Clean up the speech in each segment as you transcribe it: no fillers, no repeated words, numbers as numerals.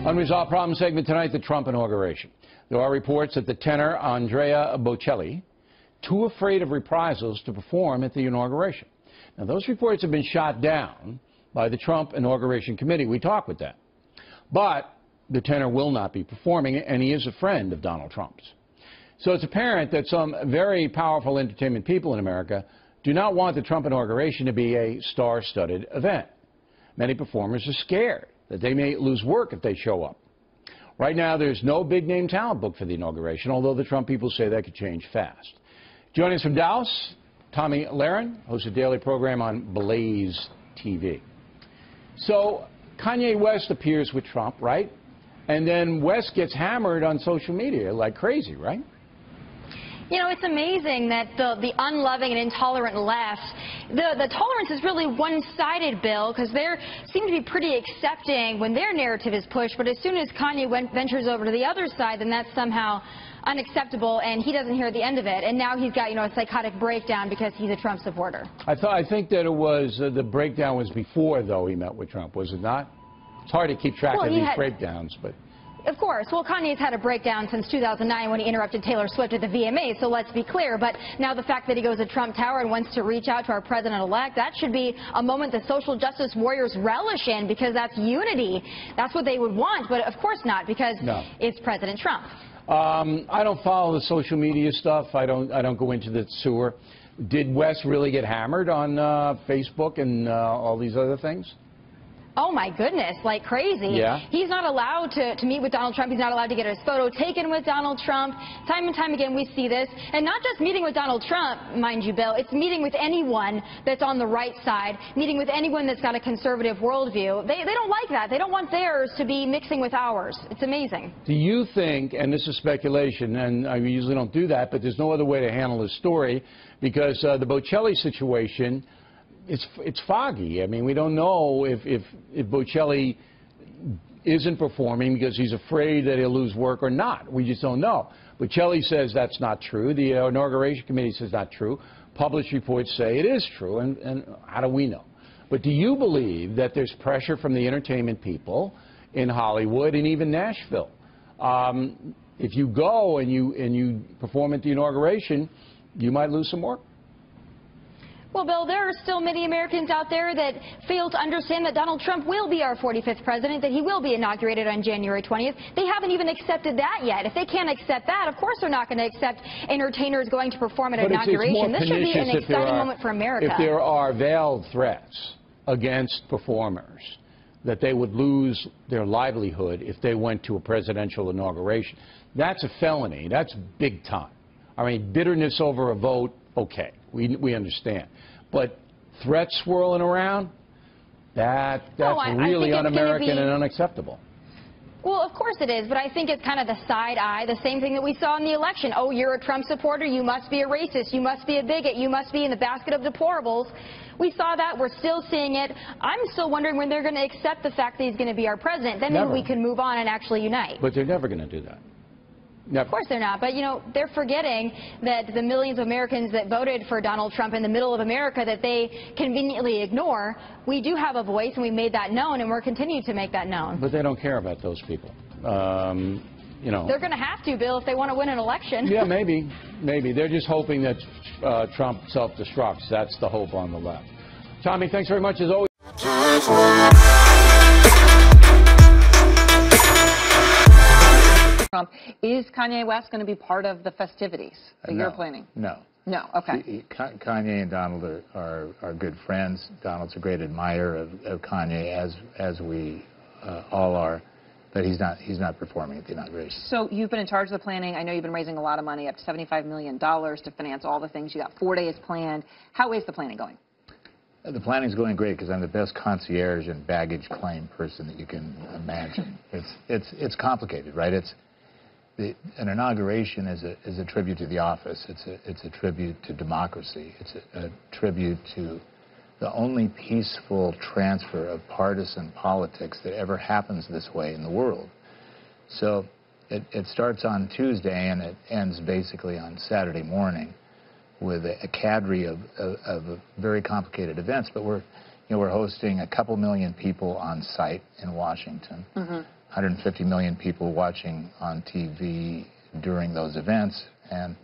Unresolved Problem segment tonight, the Trump inauguration. There are reports that the tenor Andrea Bocelli, too afraid of reprisals to perform at the inauguration. Now, those reports have been shot down by the Trump Inauguration Committee. We talked with that. But the tenor will not be performing, and he is a friend of Donald Trump's. So it's apparent that some very powerful entertainment people in America do not want the Trump inauguration to be a star-studded event. Many performers are scared that they may lose work if they show up. Right now, there's no big-name talent booked for the inauguration, although the Trump people say that could change fast. Joining us from Dallas, Tommy Lahren, hosts a daily program on Blaze TV. So Kanye West appears with Trump, right? And then West gets hammered on social media like crazy, right? You know, it's amazing that the unloving and intolerant left, the tolerance is really one-sided, Bill, because they seem to be pretty accepting when their narrative is pushed, but as soon as Kanye ventures over to the other side, then that's somehow unacceptable, and he doesn't hear the end of it. And now he's got, you know, a psychotic breakdown because he's a Trump supporter. I think that it was, the breakdown was before, though, he met with Trump, was it not? It's hard to keep track of these breakdowns, but... Of course. Well, Kanye's had a breakdown since 2009 when he interrupted Taylor Swift at the VMAs, so let's be clear. But now the fact that he goes to Trump Tower and wants to reach out to our president-elect, that should be a moment the social justice warriors relish in, because that's unity. That's what they would want, but of course not, because it's President Trump. I don't follow the social media stuff. I don't go into the sewer. Did West really get hammered on Facebook and all these other things? Oh, my goodness, like crazy. Yeah. He's not allowed to meet with Donald Trump. He's not allowed to get his photo taken with Donald Trump. Time and time again, we see this. And not just meeting with Donald Trump, mind you, Bill. It's meeting with anyone that's on the right side, meeting with anyone that's got a conservative worldview. They don't like that. They don't want theirs to be mixing with ours. It's amazing. Do you think, and this is speculation, and I usually don't do that, but there's no other way to handle this story, because the Bocelli situation... It's foggy. I mean, we don't know if Bocelli isn't performing because he's afraid that he'll lose work or not. We just don't know. Bocelli says that's not true. The Inauguration Committee says not true. Published reports say it is true, and how do we know? But do you believe that there's pressure from the entertainment people in Hollywood and even Nashville? If you go and you perform at the inauguration, you might lose some work? Well, Bill, there are still many Americans out there that fail to understand that Donald Trump will be our 45th president, that he will be inaugurated on January 20th. They haven't even accepted that yet. If they can't accept that, of course they're not going to accept entertainers going to perform at an inauguration. This should be an exciting moment for America. If there are veiled threats against performers, that they would lose their livelihood if they went to a presidential inauguration, that's a felony. That's big time. I mean, bitterness over a vote, okay, we understand. But threats swirling around, that's really un-American and unacceptable. Well, of course it is, but I think it's kind of the side eye, the same thing that we saw in the election. Oh, you're a Trump supporter, you must be a racist, you must be a bigot, you must be in the basket of deplorables. We saw that, we're still seeing it. I'm still wondering when they're going to accept the fact that he's going to be our president. Then maybe we can move on and actually unite. But they're never going to do that. Never. Of course they're not, but, you know, they're forgetting that the millions of Americans that voted for Donald Trump in the middle of America that they conveniently ignore, we do have a voice, and we made that known, and we're continuing to make that known. But they don't care about those people. You know. They're going to have to, Bill, if they want to win an election. Yeah, maybe. Maybe. They're just hoping that Trump self-destructs. That's the hope on the left. Tommy, thanks very much as always. Trump. Is Kanye West going to be part of the festivities that you're planning? No. No, okay. Kanye and Donald are good friends. Donald's a great admirer of Kanye, as we all are, but he's not performing at the inauguration. So you've been in charge of the planning. I know you've been raising a lot of money, up to $75 million to finance all the things. You got 4 days planned. How is the planning going? The planning's going great because I'm the best concierge and baggage claim person that you can imagine. It's complicated, right? An inauguration is a tribute to the office. It's a tribute to democracy. It's a tribute to the only peaceful transfer of partisan politics that ever happens this way in the world. So it starts on Tuesday and it ends basically on Saturday morning with a cadre of very complicated events. But we're You know, we're hosting a couple million people on site in Washington, 150 million people watching on TV during those events, and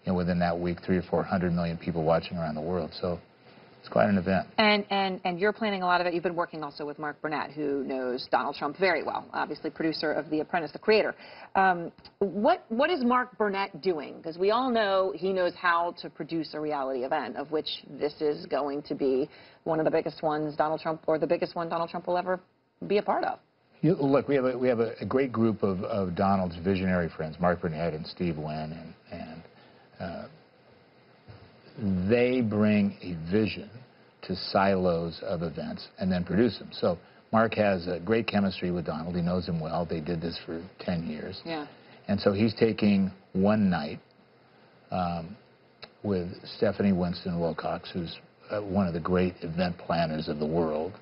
you know, within that week, 300 or 400 million people watching around the world. So it's quite an event. And you're planning a lot of it. You've been working also with Mark Burnett, who knows Donald Trump very well, obviously producer of The Apprentice, the creator. What is Mark Burnett doing? Because we all know he knows how to produce a reality event, of which this is going to be one of the biggest ones Donald Trump, or the biggest one Donald Trump will ever be a part of. Look, we have a great group of Donald's visionary friends, Mark Burnett and Steve Wynn, and they bring a vision to silos of events and then produce them. So Mark has a great chemistry with Donald. He knows him well. They did this for 10 years. Yeah. And so he's taking one night with Stephanie Winston Wilcox, who's one of the great event planners of the world,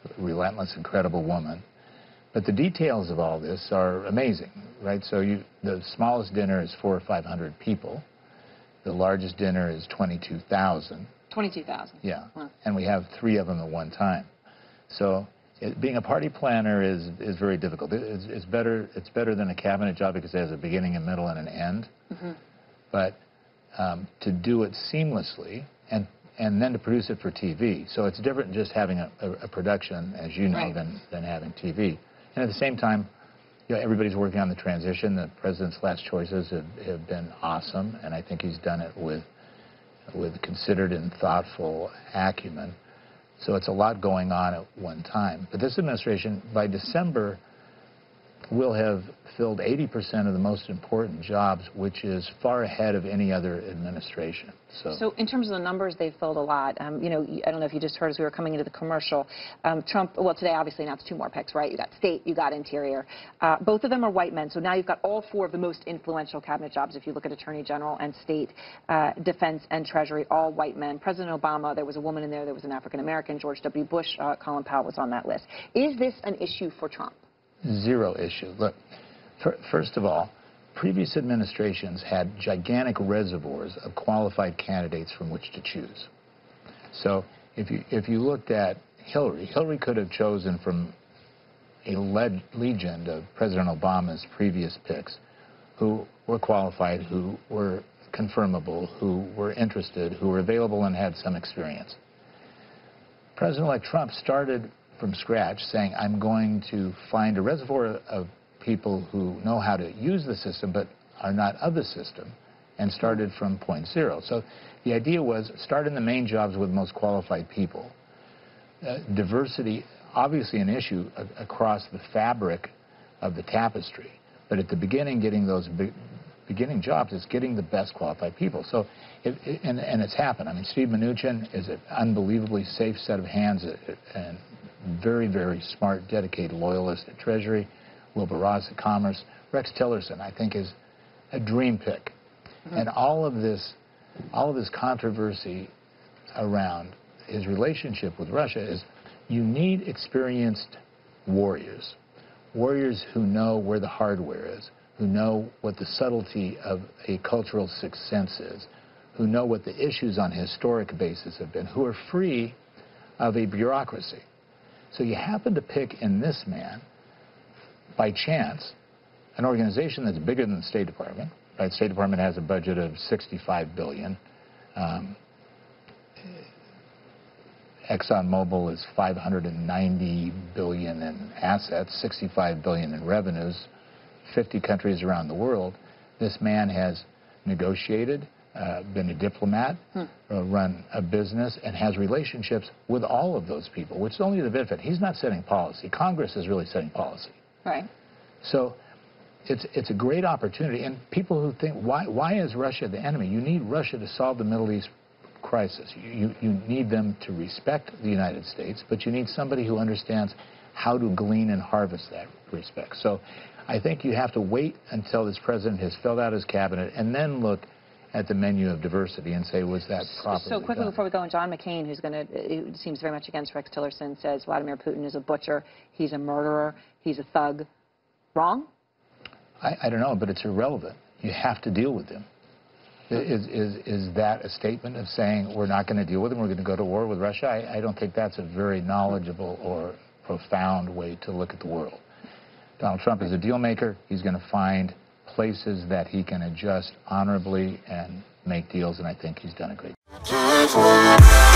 a relentless, incredible woman. But the details of all this are amazing, right? So the smallest dinner is 400 or 500 people. The largest dinner is 22,000. 22,000. Yeah, Huh. and we have 3 of them at one time. So being a party planner is very difficult. It's better than a cabinet job because it has a beginning, a middle, and an end. But to do it seamlessly and then to produce it for TV. So it's different just having a production, as you know, right, than having TV. And at the same time, you know, everybody's working on the transition. The president's last choices have been awesome, and I think he's done it with considered and thoughtful acumen. So it's a lot going on at one time. But this administration, by December, will have filled 80% of the most important jobs, which is far ahead of any other administration. So in terms of the numbers, they've filled a lot. You know, I don't know if you just heard as we were coming into the commercial, Trump, well, today obviously announced 2 more picks, right? You got state, you got interior. Both of them are white men, so now you've got all 4 of the most influential cabinet jobs. If you look at attorney general and state, defense and treasury, all white men. President Obama, there was a woman in there was an African-American. George W. Bush, Colin Powell was on that list. Is this an issue for Trump? Zero issue. Look, first of all, previous administrations had gigantic reservoirs of qualified candidates from which to choose. So if you looked at Hillary could have chosen from a legion of President Obama's previous picks who were qualified, who were confirmable, who were interested, who were available and had some experience. President-elect Trump started from scratch saying, I'm going to find a reservoir of people who know how to use the system but are not of the system, and started from point zero. So the idea was start in the main jobs with the most qualified people. Diversity, obviously an issue across the fabric of the tapestry, but at the beginning, getting those beginning jobs is getting the best qualified people. So, and it's happened. I mean, Steve Mnuchin is an unbelievably safe set of hands and very, very smart, dedicated loyalist at Treasury. Wilbur Ross at Commerce. Rex Tillerson, I think, is a dream pick. And all of this controversy around his relationship with Russia is you need experienced warriors. Warriors who know where the hardware is, who know what the subtlety of a cultural sixth sense is, who know what the issues on a historic basis have been, who are free of a bureaucracy. So you happen to pick in this man, by chance, an organization that's bigger than the State Department. Right? The State Department has a budget of $65 billion. ExxonMobil is $590 billion in assets, $65 billion in revenues, 50 countries around the world. This man has negotiated, been a diplomat, run a business, and has relationships with all of those people, which is only the benefit. He's not setting policy. Congress is really setting policy. Right. So it's a great opportunity. And people who think, why is Russia the enemy? You need Russia to solve the Middle East crisis. You need them to respect the United States, but you need somebody who understands how to glean and harvest that respect. So I think you have to wait until this president has filled out his cabinet and then look at the menu of diversity and say, was that properly So quickly done? before we go, and John McCain, who seems very much against Rex Tillerson, says Vladimir Putin is a butcher, he's a murderer, he's a thug. Wrong? I don't know, but it's irrelevant. You have to deal with him. Is that a statement of saying we're not going to deal with them, we're going to go to war with Russia? I don't think that's a very knowledgeable or profound way to look at the world. Donald Trump is a deal maker. He's going to find places that he can adjust honorably and make deals, and I think he's done a great job.